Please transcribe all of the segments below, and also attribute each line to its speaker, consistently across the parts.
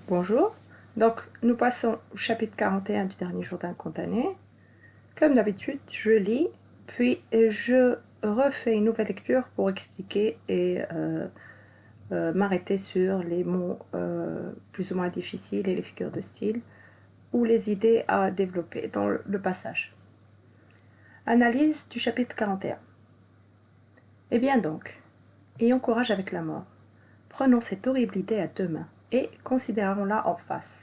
Speaker 1: Bonjour, donc nous passons au chapitre 41 du dernier jour d'instantané. Comme d'habitude, je lis, puis je refais une nouvelle lecture pour expliquer et m'arrêter sur les mots plus ou moins difficiles et les figures de style ou les idées à développer dans le passage. Analyse du chapitre 41. Eh bien donc, ayons courage avec la mort. Prenons cette horrible idée à deux mains et considérons-la en face.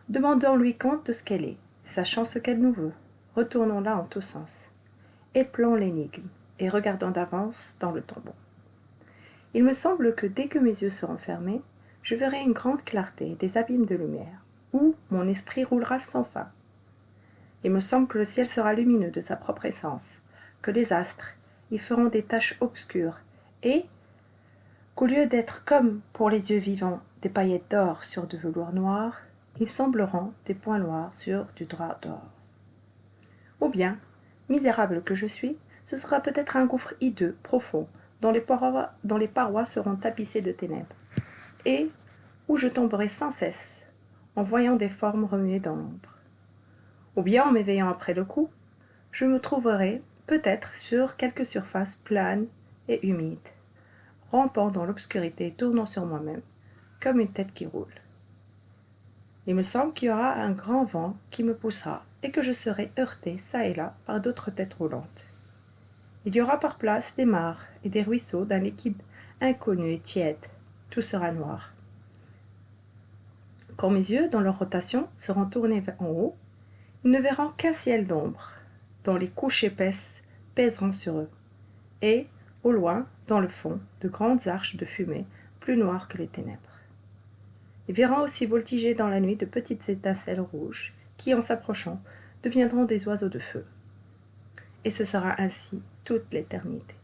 Speaker 1: Demandons-lui compte de ce qu'elle est, sachant ce qu'elle nous veut. Retournons-la en tous sens. Éplons l'énigme et regardons d'avance dans le tombeau. Il me semble que dès que mes yeux seront fermés, je verrai une grande clarté, des abîmes de lumière, où mon esprit roulera sans fin. Il me semble que le ciel sera lumineux de sa propre essence, que les astres y feront des taches obscures, et qu'au lieu d'être comme pour les yeux vivants des paillettes d'or sur du velours noir, ils sembleront des points noirs sur du drap d'or. Ou bien, misérable que je suis, ce sera peut-être un gouffre hideux, profond, dont les parois seront tapissées de ténèbres, et où je tomberai sans cesse, en voyant des formes remuer dans l'ombre. Ou bien, en m'éveillant après le coup, je me trouverai peut-être sur quelque surface plane et humide, rampant dans l'obscurité et tournant sur moi-même, comme une tête qui roule. Il me semble qu'il y aura un grand vent qui me poussera et que je serai heurté çà et là par d'autres têtes roulantes. Il y aura par place des mares et des ruisseaux d'un liquide inconnu et tiède. Tout sera noir. Quand mes yeux, dans leur rotation, seront tournés en haut, ils ne verront qu'un ciel d'ombre, dont les couches épaisses pèseront sur eux, et, au loin, dans le fond, de grandes arches de fumée, plus noires que les ténèbres. Ils verront aussi voltiger dans la nuit de petites étincelles rouges, qui, en s'approchant, deviendront des oiseaux de feu. Et ce sera ainsi toute l'éternité.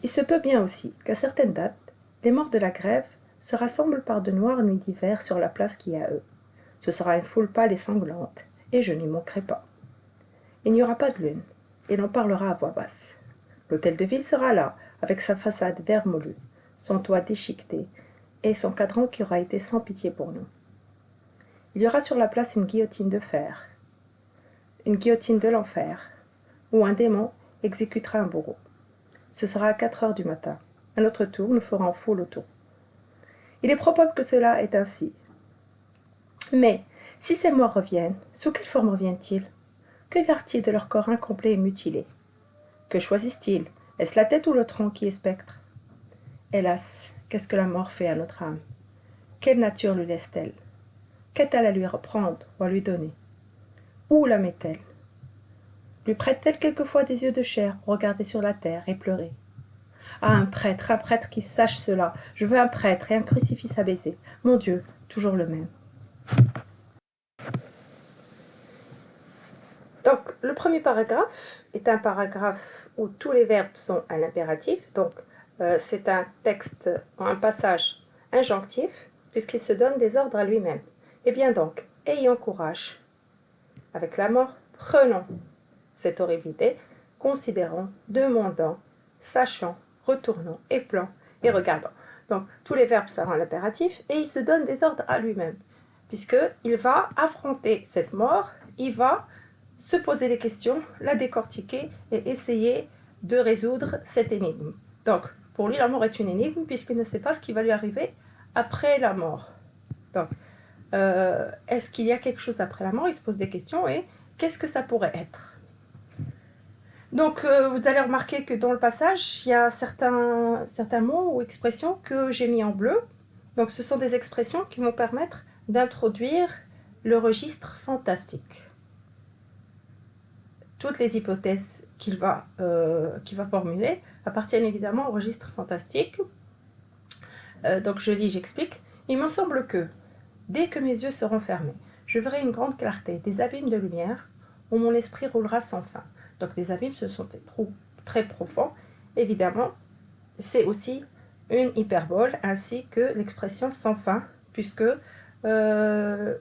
Speaker 1: Il se peut bien aussi qu'à certaines dates, les morts de la grève se rassemblent par de noires nuits d'hiver sur la place qui est à eux. Ce sera une foule pâle et sanglante, et je n'y manquerai pas. Il n'y aura pas de lune, et l'on parlera à voix basse. L'hôtel de ville sera là, avec sa façade vermoulue, son toit déchiqueté, et son cadran qui aura été sans pitié pour nous. Il y aura sur la place une guillotine de fer, une guillotine de l'enfer, où un démon exécutera un bourreau. Ce sera à 4 heures du matin. À notre tour, nous ferons foule autour. Il est probable que cela est ainsi. Mais, si ces morts reviennent, sous quelle forme reviennent-ils? Que gardent-ils de leur corps incomplet et mutilé? Que choisissent-ils? Est-ce la tête ou le tronc qui est spectre? Hélas, qu'est-ce que la mort fait à notre âme? Quelle nature lui laisse-t-elle? Qu'est-elle à lui reprendre ou à lui donner? Où la met-elle? Lui prête-t-elle quelquefois des yeux de chair pour regarder sur la terre et pleurer? Ah, un prêtre qui sache cela. Je veux un prêtre et un crucifix à baiser. Mon Dieu, toujours le même. Donc, le premier paragraphe est un paragraphe où tous les verbes sont à l'impératif. Donc, c'est un texte, un passage injonctif, puisqu'il se donne des ordres à lui-même. Eh bien donc, ayons courage. Avec la mort, prenons cette horrible idée, considérons, demandons, sachant, retournons, éplons et regardons. Donc, tous les verbes seront à l'impératif et il se donne des ordres à lui-même, puisqu'il va affronter cette mort, il va se poser des questions, la décortiquer et essayer de résoudre cette énigme. Donc, pour lui, la mort est une énigme puisqu'il ne sait pas ce qui va lui arriver après la mort. Donc, est-ce qu'il y a quelque chose après la mort? Il se pose des questions et qu'est-ce que ça pourrait être? Donc, vous allez remarquer que dans le passage, il y a certains mots ou expressions que j'ai mis en bleu. Donc, ce sont des expressions qui vont permettre d'introduire le registre fantastique. Toutes les hypothèses qu'il va formuler appartiennent évidemment au registre fantastique. Donc, je lis, j'explique. Il me semble que, dès que mes yeux seront fermés, je verrai une grande clarté, des abîmes de lumière, où mon esprit roulera sans fin. Donc des abîmes, ce sont des trous très profonds. Évidemment, c'est aussi une hyperbole, ainsi que l'expression sans fin, puisque il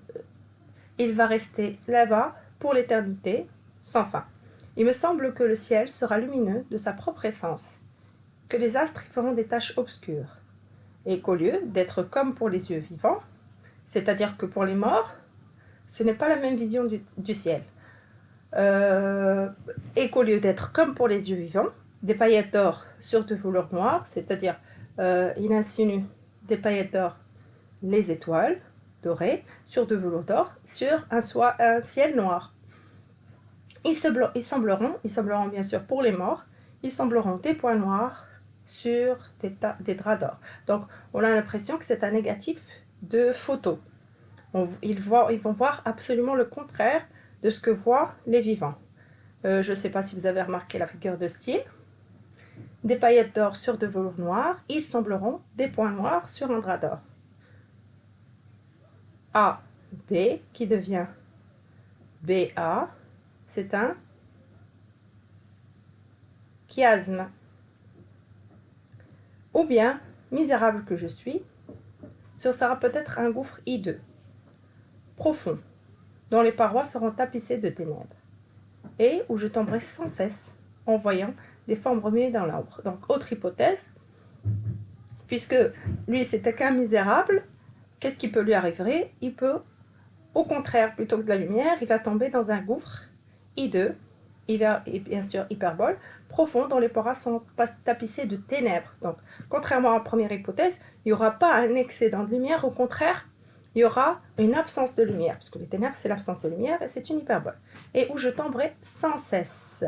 Speaker 1: va rester là-bas pour l'éternité, sans fin. Il me semble que le ciel sera lumineux de sa propre essence, que les astres y feront des taches obscures, et qu'au lieu d'être comme pour les yeux vivants, c'est-à-dire que pour les morts, ce n'est pas la même vision du ciel. Et qu'au lieu d'être comme pour les yeux vivants, des paillettes d'or sur de velours noir, c'est-à-dire il insinue des paillettes d'or, les étoiles dorées sur de velours d'or, sur un ciel noir. Ils sembleront bien sûr pour les morts, ils sembleront des points noirs sur des draps d'or. Donc on a l'impression que c'est un négatif de photo. Ils vont voir absolument le contraire de ce que voient les vivants. Je ne sais pas si vous avez remarqué la figure de style. Des paillettes d'or sur de velours noir, ils sembleront des points noirs sur un drap d'or. A, B, qui devient BA, c'est un chiasme. Ou bien, misérable que je suis, ce sera peut-être un gouffre hideux, profond, dont les parois seront tapissées de ténèbres, et où je tomberai sans cesse en voyant des formes remuées dans l'ombre. Donc, autre hypothèse, puisque lui, c'était qu'un misérable, qu'est-ce qui peut lui arriver? Il peut, au contraire, plutôt que de la lumière, il va tomber dans un gouffre hideux, et bien sûr hyperbole, profond, dont les parois sont tapissées de ténèbres. Donc, contrairement à la première hypothèse, il n'y aura pas un excédent de lumière, au contraire, il y aura une absence de lumière, parce que les ténèbres, c'est l'absence de lumière, et c'est une hyperbole. Et où je tomberai sans cesse.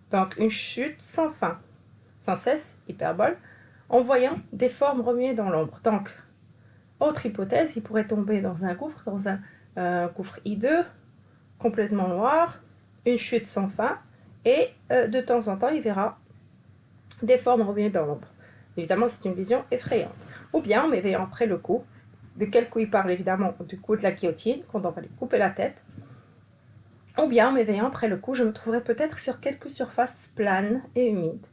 Speaker 1: Donc, une chute sans fin, sans cesse, hyperbole, en voyant des formes remuées dans l'ombre. Donc, autre hypothèse, il pourrait tomber dans un gouffre gouffre hideux, complètement noir, une chute sans fin, et de temps en temps, il verra des formes remuées dans l'ombre. Évidemment, c'est une vision effrayante. Ou bien, en m'éveillant après le coup, de quel coup il parle évidemment? Du coup de la guillotine, quand on va lui couper la tête. Ou bien, en m'éveillant après le coup, je me trouverai peut-être sur quelques surfaces planes et humides,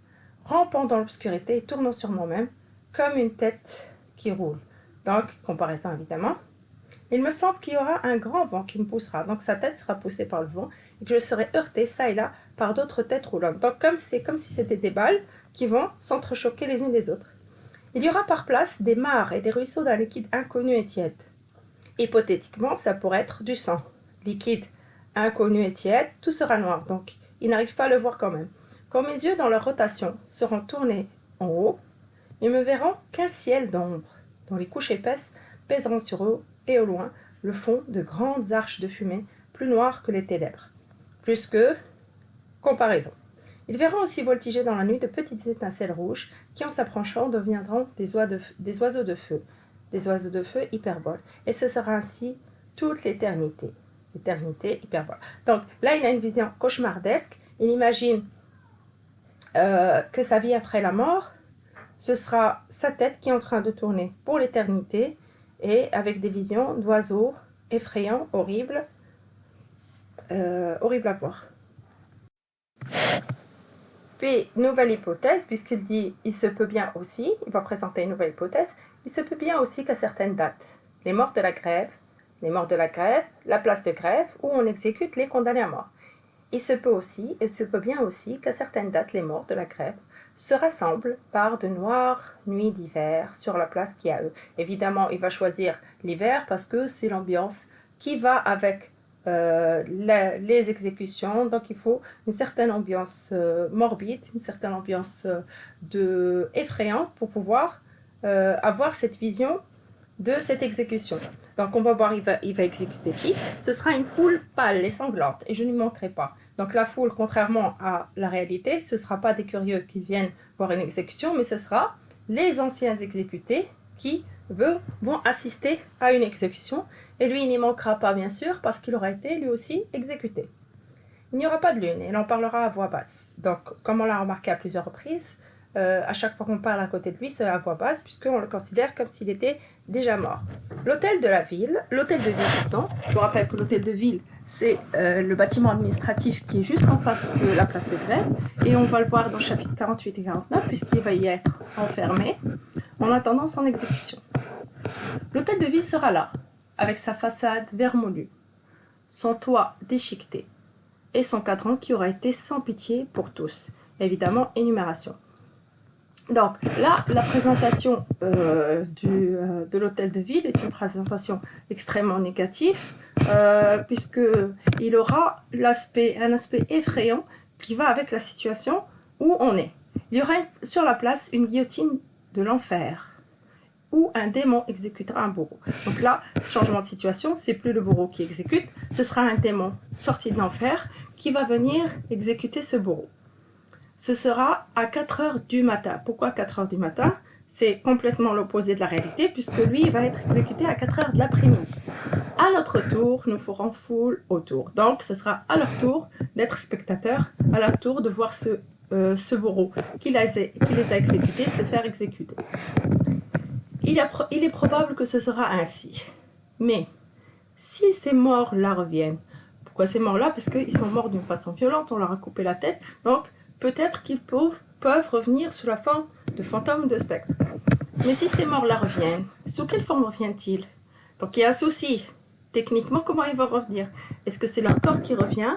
Speaker 1: rampant dans l'obscurité et tournant sur moi-même, comme une tête qui roule. Donc, comparaison évidemment. Il me semble qu'il y aura un grand vent qui me poussera, donc sa tête sera poussée par le vent, et que je serai heurtée ça et là par d'autres têtes roulantes. Donc comme si c'était des balles qui vont s'entrechoquer les unes les autres. Il y aura par place des mares et des ruisseaux d'un liquide inconnu et tiède. Hypothétiquement, ça pourrait être du sang. Liquide, inconnu et tiède, tout sera noir, donc ils n'arrivent pas à le voir quand même. Quand mes yeux dans leur rotation seront tournés en haut, ils me verront qu'un ciel d'ombre, dont les couches épaisses pèseront sur eux, et au loin, le fond de grandes arches de fumée, plus noires que les ténèbres. Plus que comparaison. Ils verront aussi voltiger dans la nuit de petites étincelles rouges qui, en s'approchant, deviendront des oiseaux de feu. Des oiseaux de feu hyperbole. Et ce sera ainsi toute l'éternité. Éternité hyperbole. Donc là, il a une vision cauchemardesque. Il imagine que sa vie après la mort, ce sera sa tête qui est en train de tourner pour l'éternité, et avec des visions d'oiseaux effrayants, horribles, horribles à voir. Puis, nouvelle hypothèse, puisqu'il dit il se peut bien aussi, il va présenter une nouvelle hypothèse, il se peut bien aussi qu'à certaines dates, les morts de la grève, la place de grève où on exécute les condamnés à mort. Il se peut bien aussi qu'à certaines dates, les morts de la grève se rassemblent par de noires nuits d'hiver sur la place qui est à eux. Évidemment, il va choisir l'hiver parce que c'est l'ambiance qui va avec les exécutions. Donc, il faut une certaine ambiance morbide, une certaine ambiance effrayante pour pouvoir avoir cette vision de cette exécution. Donc, on va voir, il va exécuter qui? Ce sera une foule pâle et sanglante, et je n'y manquerai pas. Donc, la foule, contrairement à la réalité, ce ne sera pas des curieux qui viennent voir une exécution, mais ce sera les anciens exécutés qui vont assister à une exécution. Et lui, il n'y manquera pas, bien sûr, parce qu'il aura été lui aussi exécuté. Il n'y aura pas de lune, et il en parlera à voix basse. Donc, comme on l'a remarqué à plusieurs reprises, à chaque fois qu'on parle à côté de lui, c'est à voix basse, puisqu'on le considère comme s'il était déjà mort. L'hôtel de ville, je vous rappelle que l'hôtel de ville, c'est le bâtiment administratif qui est juste en face de la place de grève, et on va le voir dans le chapitre 48 et 49, puisqu'il va y être enfermé en attendant son exécution. L'hôtel de ville sera là, avec sa façade vermoulue, son toit déchiqueté, et son cadran qui aura été sans pitié pour tous. Évidemment, énumération. Donc là, la présentation de l'hôtel de ville est une présentation extrêmement négative, puisqu'il aura un aspect effrayant qui va avec la situation où on est. Il y aura sur la place une guillotine de l'enfer, où un démon exécutera un bourreau. Donc là, changement de situation, c'est plus le bourreau qui exécute, ce sera un démon sorti de l'enfer qui va venir exécuter ce bourreau. Ce sera à 4 heures du matin. Pourquoi 4 heures du matin? C'est complètement l'opposé de la réalité, puisque lui, il va être exécuté à 4 heures de l'après-midi. À notre tour, nous ferons foule autour. Donc, ce sera à leur tour d'être spectateurs, à leur tour de voir ce bourreau qui les a exécutés se faire exécuter. Il est probable que ce sera ainsi. Mais, si ces morts-là reviennent, pourquoi ces morts-là? Parce qu'ils sont morts d'une façon violente, on leur a coupé la tête, donc peut-être qu'ils peuvent revenir sous la forme de fantômes ou de spectres. Mais si ces morts-là reviennent, sous quelle forme reviennent-ils? Donc il y a un souci. Techniquement, comment ils vont revenir? Est-ce que c'est leur corps qui revient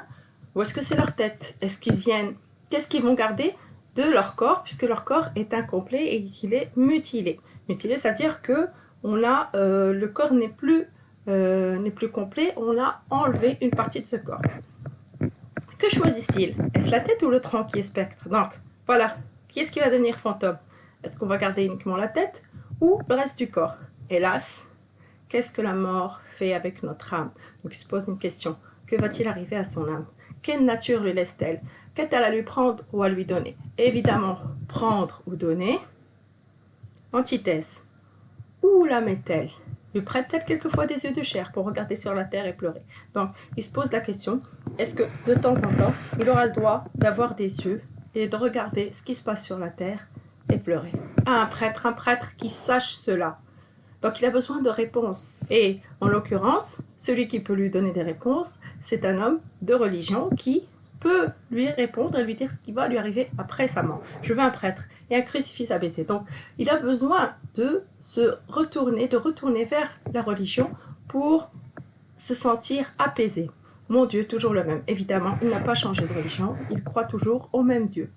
Speaker 1: ou est-ce que c'est leur tête? Qu'est-ce qu'ils vont garder de leur corps, puisque leur corps est incomplet et qu'il est mutilé? Mutilé, c'est-à-dire que le corps n'est plus complet, on a enlevé une partie de ce corps. Que choisissent-ils? Est-ce la tête ou le tronc qui est spectre? Donc, voilà. Qui est-ce qui va devenir fantôme? Est-ce qu'on va garder uniquement la tête ou le reste du corps? Hélas, qu'est-ce que la mort fait avec notre âme? Donc, il se pose une question. Que va-t-il arriver à son âme? Quelle nature lui laisse-t-elle? Qu'est-elle à lui prendre ou à lui donner? Évidemment, prendre ou donner. Antithèse. Où la met-elle? Lui prête-t-elle quelquefois des yeux de chair pour regarder sur la terre et pleurer? Donc, il se pose la question, est-ce que de temps en temps, il aura le droit d'avoir des yeux et de regarder ce qui se passe sur la terre et pleurer? Un prêtre qui sache cela. Donc, il a besoin de réponses. Et, en l'occurrence, celui qui peut lui donner des réponses, c'est un homme de religion qui peut lui répondre et lui dire ce qui va lui arriver après sa mort. Je veux un prêtre et un crucifix abaissé. Donc, il a besoin de retourner vers la religion pour se sentir apaisé. Mon Dieu, toujours le même. Évidemment, il n'a pas changé de religion, il croit toujours au même Dieu.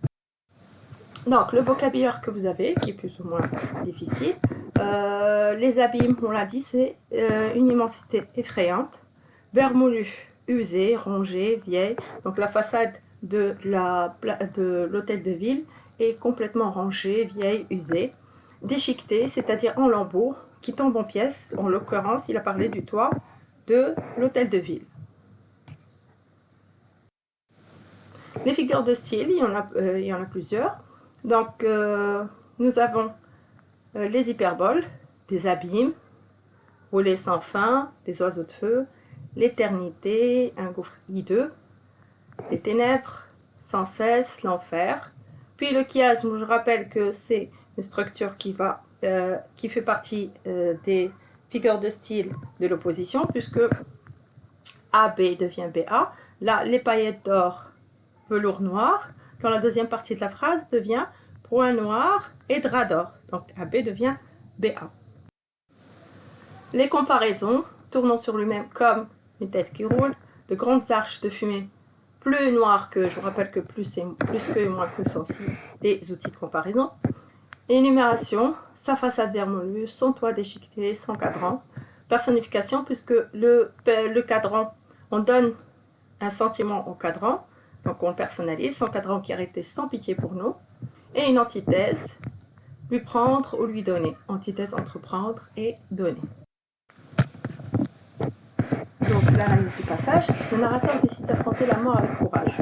Speaker 1: Donc, le vocabulaire que vous avez, qui est plus ou moins difficile, les abîmes, on l'a dit, c'est une immensité effrayante, vermoulu, usée, rongée, vieille. Donc, la façade de l'hôtel de ville est complètement rongée, vieille, usée. Déchiquetée, c'est-à-dire en lambeaux, qui tombe en pièces. En l'occurrence, il a parlé du toit de l'hôtel de ville. Les figures de style, il y en a plusieurs. Donc, nous avons les hyperboles, des abîmes, rouler sans fin, des oiseaux de feu, l'éternité, un gouffre hideux, les ténèbres, sans cesse, l'enfer. Puis le chiasme, je rappelle que c'est une structure qui fait partie des figures de style de l'opposition, puisque AB devient BA. Là, les paillettes d'or, velours noir. Quand la deuxième partie de la phrase devient point noir et drap d'or. Donc AB devient BA. Les comparaisons, tournant sur lui-même comme une tête qui roule, de grandes arches de fumée plus noires que, je vous rappelle que plus que et moins que sont aussi les outils de comparaison. Énumération, sa façade vermoulue, son toit déchiqueté, son cadran. Personnification, puisque le cadran, on donne un sentiment au cadran, donc on le personnalise, son cadran qui a été sans pitié pour nous. Et une antithèse, lui prendre ou lui donner. Antithèse entre prendre et donner. Donc l'analyse du passage, le narrateur décide d'affronter la mort avec courage.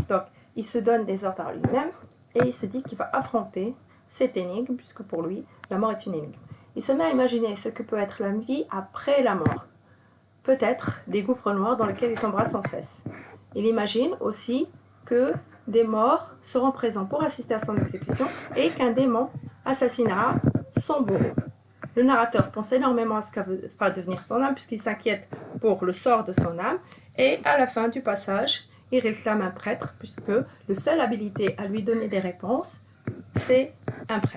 Speaker 1: Donc il se donne des ordres à lui-même et il se dit qu'il va affronter cette énigme, puisque pour lui, la mort est une énigme. Il se met à imaginer ce que peut être la vie après la mort. Peut-être des gouffres noirs dans lesquels il tombera sans cesse. Il imagine aussi que des morts seront présents pour assister à son exécution et qu'un démon assassinera son bourreau. Le narrateur pense énormément à ce qu'a va devenir son âme, puisqu'il s'inquiète pour le sort de son âme, et à la fin du passage, il réclame un prêtre, puisque la seule habilité à lui donner des réponses, c'est un prêtre.